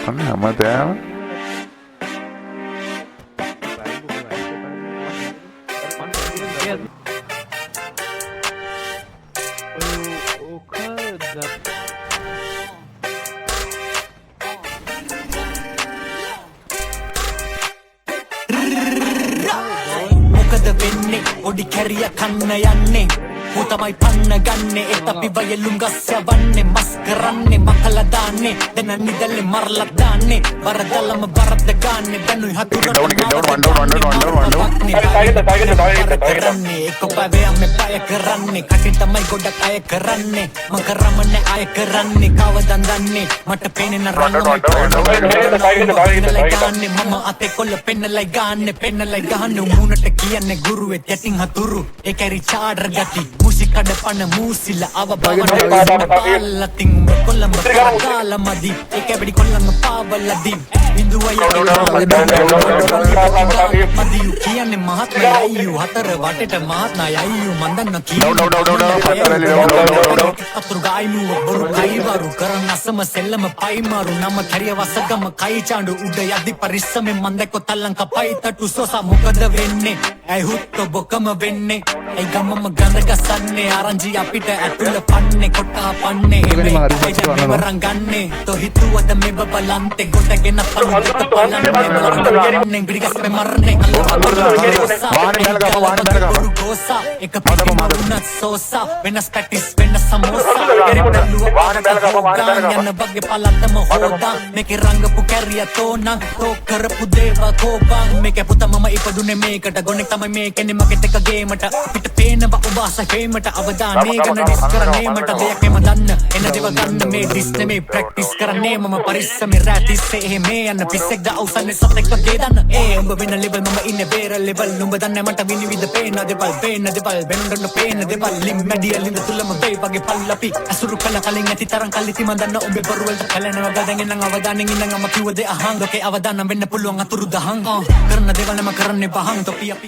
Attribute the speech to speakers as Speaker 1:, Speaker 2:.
Speaker 1: අන්න හැමදාම
Speaker 2: මොකද වෙන්නේ ඔඩි කැරිය කන්න යන්නේ මු තමයි පන්න ගන්නේ ඒත් අපි වයලුම් ගස් යවන්නේ මස් කරන්නේ මකලා දාන්නේ දැන් නිදල්ලේ මරලා දාන්නේ වරදලම වරද ගන්නේ බැනුයි හතුරට එක පවේ අම්මේ පය කරන්නේ කටින් තමයි ගොඩක් අය කරන්නේ මම කරමන්නේ අය කරන්නේ කවදන් දන්නේ මට පේන්නේ නරන්න මම අතේ කොල්ල පෙන්නලයි ගහන්නේ මුණට කියන්නේ ගුරුවෙත් යටින් හතුරු ඒකයි රිචාඩර් ගති මුසිකඩ පන මූසිල අව බවන පාලතින් කොල්ලම කාලමදි ඒක බඩි කොල්ලම පාවලදි බින්දුවයි මදි කියන්නේ මහත්මයා අයියෝ හතර වටේට මහත්නා අයියෝ මන් දන්න අතුරු ගායිනු බොරු කයිවරු කරන අසම සෙල්ලම පයිමාරු නම කැරිය වසගම කයි චාඬු උඩ යද්දි පරිස්සමෙන් මන් දැක්ක තල්ලං කපයි තටු සොසා මොකද වෙන්නේ ඇයි හුත්ත බොකම වෙන්නේ ඇයි ගමම ගඳ ගසන්නේ ආරංචි අපිට ඇතුළ පන්නේ කොටා පන්නේ වරන් ගන්නේ තෝ හිතුවද මේ බබලන්තේ ගොඩගෙන පල්ලන්නේ බිරිගස් මේ මරන්නේ ගෝසා එක පිටිම වුණත් සෝසා වෙනස් පැටිස් වෙනස් සමෝසා යන වගේ පලත්තම හොදා මේකේ රංගපු කැරිය තෝනං තෝ කරපු දේව කෝපං මේකේ පුතා මම ඉපදුනේ මේකට ගොනෙක් තමයි මේකනේ මගෙත් එක ගේමට අපිට පේනවා ඔබ ආස හේමට අවදානේ ගන්න ඩිස් කරන්නේ මට දෙයක් එම දන්න එන දේව ගන්න මේ ඩිස් නෙමේ ප්‍රැක්ටිස් කරන්නේ මම පරිස්සමේ රැටිස්සේ එහෙම යන පිස්සෙක් ද අවසන්නේ සතෙක් වගේ දන්න උඹ වෙන ලෙවල් මම ඉන්නේ බේර ලෙවල් උඹ දන්නේ මට විනිවිද පේන දේවල් වෙනුන්න පේන දේවල් ලිම් මැඩිය ලින්ද තුලම වේ වගේ පල්ලපි අසුරු කල කලින් ඇති තරම් කල්ලිති මන් දන්න ඔබේ බොරු වලට කලනවා ගදගෙන නම් අවදානෙන් ඉන්න මම කිව්ව දේ අහන් ලෝකේ අවදානම් වෙන්න පුළුවන් අතුරු දහන් කරන දේවල් නම කරන්නේ බහන් තොපි අපි